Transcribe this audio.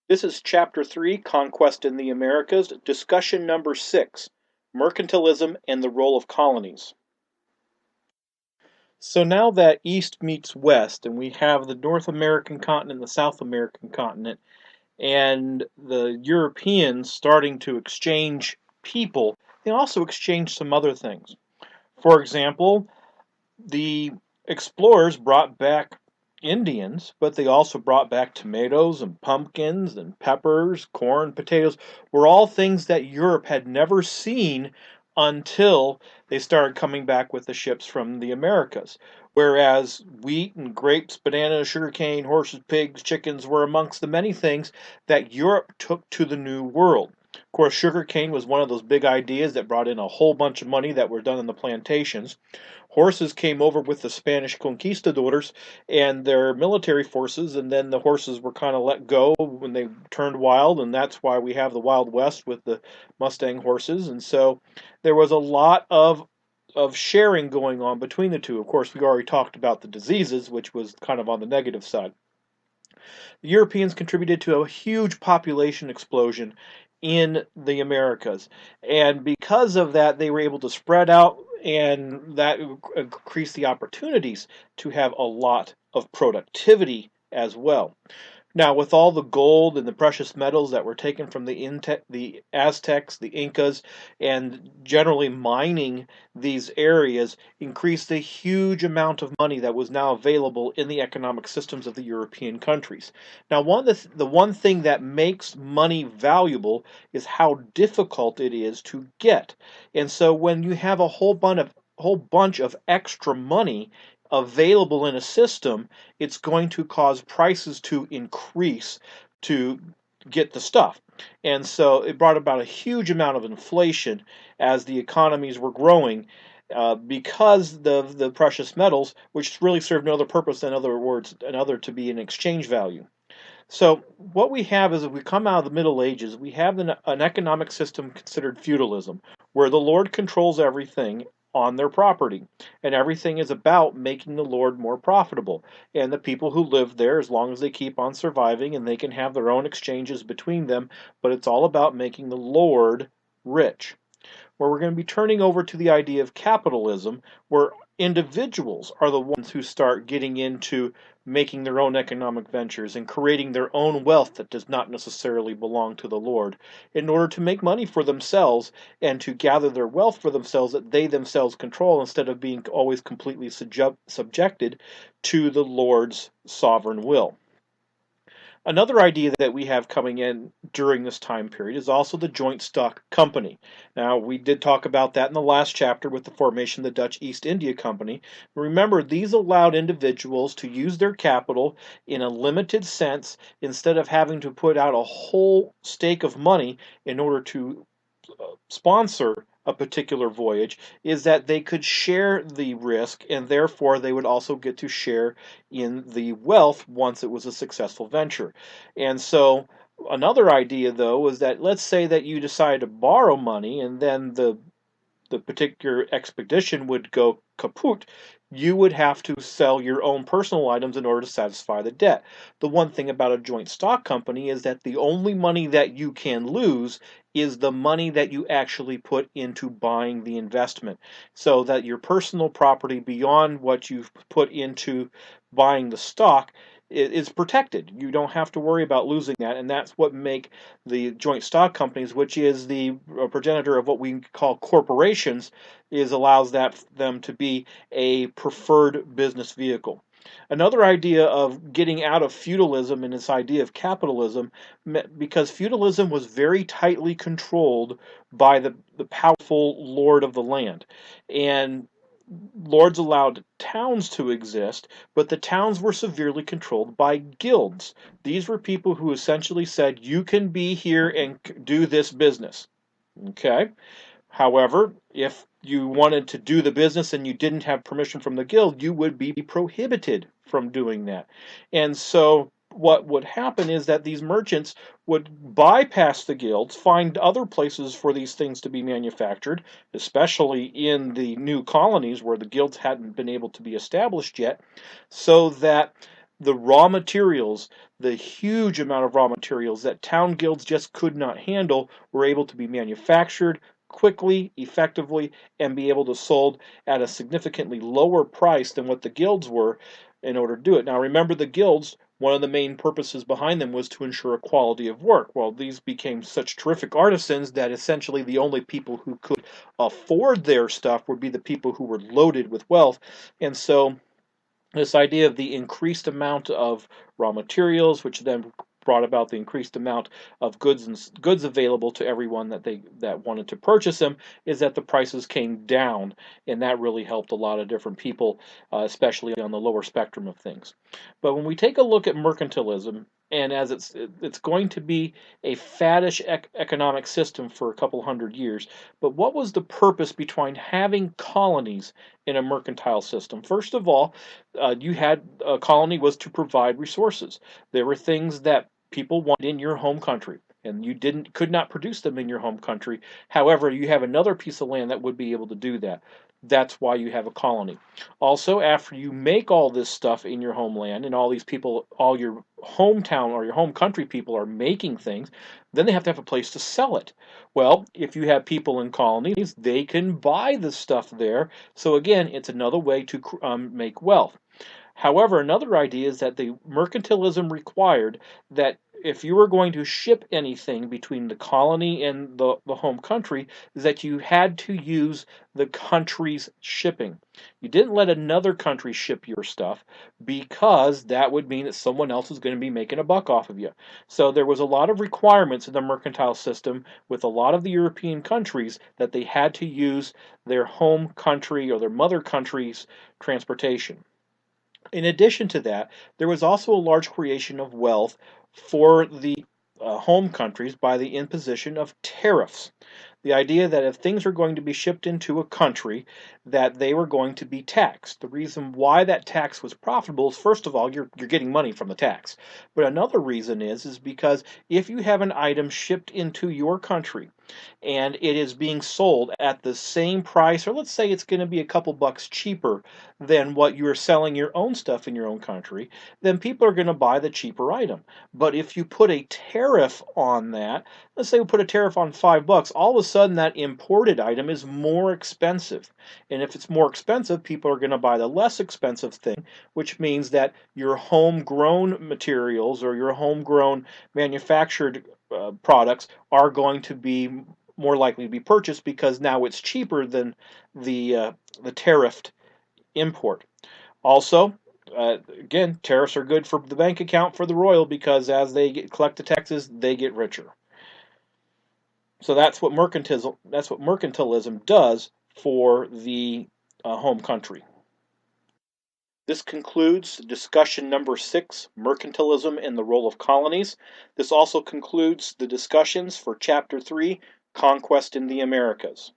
This is Chapter 3, Conquest in the Americas, discussion number 6, Mercantilism and the Role of Colonies. So now that East meets West, and we have the North American continent and the South American continent, and the Europeans starting to exchange people, they also exchange some other things. For example, the explorers brought back Indians, but they also brought back tomatoes and pumpkins and peppers, corn, potatoes, were all things that Europe had never seen until they started coming back with the ships from the Americas. Whereas wheat and grapes, bananas, sugarcane, horses, pigs, chickens were amongst the many things that Europe took to the New World. Of course, sugarcane was one of those big ideas that brought in a whole bunch of money that were done in the plantations. Horses came over with the Spanish conquistadors and their military forces, and then the horses were kind of let go when they turned wild, and that's why we have the Wild West with the Mustang horses. And so there was a lot of sharing going on between the two. Of course, we already talked about the diseases, which was kind of on the negative side. The Europeans contributed to a huge population explosion in the Americas. And because of that, they were able to spread out, and that increased the opportunities to have a lot of productivity as well. Now, with all the gold and the precious metals that were taken from the Aztecs, the Incas, and generally mining these areas, increased the huge amount of money that was now available in the economic systems of the European countries. Now, the one thing that makes money valuable is how difficult it is to get. And so when you have a whole bunch of extra money available in a system, it's going to cause prices to increase to get the stuff. And so it brought about a huge amount of inflation as the economies were growing because of the precious metals, which really served no other purpose than, in other words, to be an exchange value. So what we have is, if we come out of the Middle Ages, we have an economic system considered feudalism, where the Lord controls everything on their property, and everything is about making the Lord more profitable. And the people who live there, as long as they keep on surviving and they can have their own exchanges between them, but it's all about making the Lord rich. Where we're going to be turning over to the idea of capitalism, where individuals are the ones who start getting into making their own economic ventures and creating their own wealth that does not necessarily belong to the Lord, in order to make money for themselves and to gather their wealth for themselves that they themselves control, instead of being always completely subjected to the Lord's sovereign will. Another idea that we have coming in during this time period is also the joint stock company. Now, we did talk about that in the last chapter with the formation of the Dutch East India Company. Remember, these allowed individuals to use their capital in a limited sense instead of having to put out a whole stake of money in order to sponsor a particular voyage, is that they could share the risk, and therefore they would also get to share in the wealth once it was a successful venture. And so another idea, though, was that, let's say that you decide to borrow money, and then the particular expedition would go kaput, you would have to sell your own personal items in order to satisfy the debt. The one thing about a joint stock company is that the only money that you can lose is the money that you actually put into buying the investment, so that your personal property beyond what you've put into buying the stock is protected. You don't have to worry about losing that, and that's what make the joint stock companies, which is the progenitor of what we call corporations, allows them to be a preferred business vehicle. Another idea of getting out of feudalism and this idea of capitalism, because feudalism was very tightly controlled by the powerful lord of the land. And lords allowed towns to exist, but the towns were severely controlled by guilds. These were people who essentially said, you can be here and do this business. Okay? However, if you wanted to do the business and you didn't have permission from the guild, you would be prohibited from doing that. And so what would happen is that these merchants would bypass the guilds, find other places for these things to be manufactured, especially in the new colonies where the guilds hadn't been able to be established yet, so that the raw materials, the huge amount of raw materials that town guilds just could not handle were able to be manufactured quickly, effectively, and be able to sold at a significantly lower price than what the guilds were in order to do it. Now remember, the guilds, one of the main purposes behind them was to ensure a quality of work. Well, these became such terrific artisans that essentially the only people who could afford their stuff would be the people who were loaded with wealth. And so this idea of the increased amount of raw materials, which then brought about the increased amount of goods available to everyone that wanted to purchase them, is that the prices came down, and that really helped a lot of different people, especially on the lower spectrum of things. But when we take a look at mercantilism, and as it's going to be a faddish economic system for a couple hundred years, but what was the purpose behind having colonies in a mercantile system? First of all, you had a colony was to provide resources. There were things that people wanted in your home country, and you could not produce them in your home country. However, you have another piece of land that would be able to do that. That's why you have a colony. Also, after you make all this stuff in your homeland, and all these people, all your hometown or your home country people are making things, then they have to have a place to sell it. Well, if you have people in colonies, they can buy the stuff there. So again, it's another way to make wealth. However, another idea is that the mercantilism required that if you were going to ship anything between the colony and the home country, is that you had to use the country's shipping. You didn't let another country ship your stuff, because that would mean that someone else is going to be making a buck off of you. So there was a lot of requirements in the mercantile system with a lot of the European countries, that they had to use their home country or their mother country's transportation. In addition to that, there was also a large creation of wealth for the home countries by the imposition of tariffs. The idea that if things are going to be shipped into a country, that they were going to be taxed. The reason why that tax was profitable is, first of all, you're getting money from the tax. But another reason is because if you have an item shipped into your country and it is being sold at the same price, or let's say it's going to be a couple bucks cheaper than what you're selling your own stuff in your own country, then people are going to buy the cheaper item. But if you put a tariff on that, let's say we put a tariff on $5, all of a sudden that imported item is more expensive. And if it's more expensive, people are going to buy the less expensive thing, which means that your homegrown materials or your homegrown manufactured products are going to be more likely to be purchased, because now it's cheaper than the tariffed import. Also, again, tariffs are good for the bank account for the royal, because as they collect the taxes, they get richer. So that's what mercantilism does for the home country. This concludes discussion number 6, mercantilism and the role of colonies. This also concludes the discussions for chapter 3, conquest in the Americas.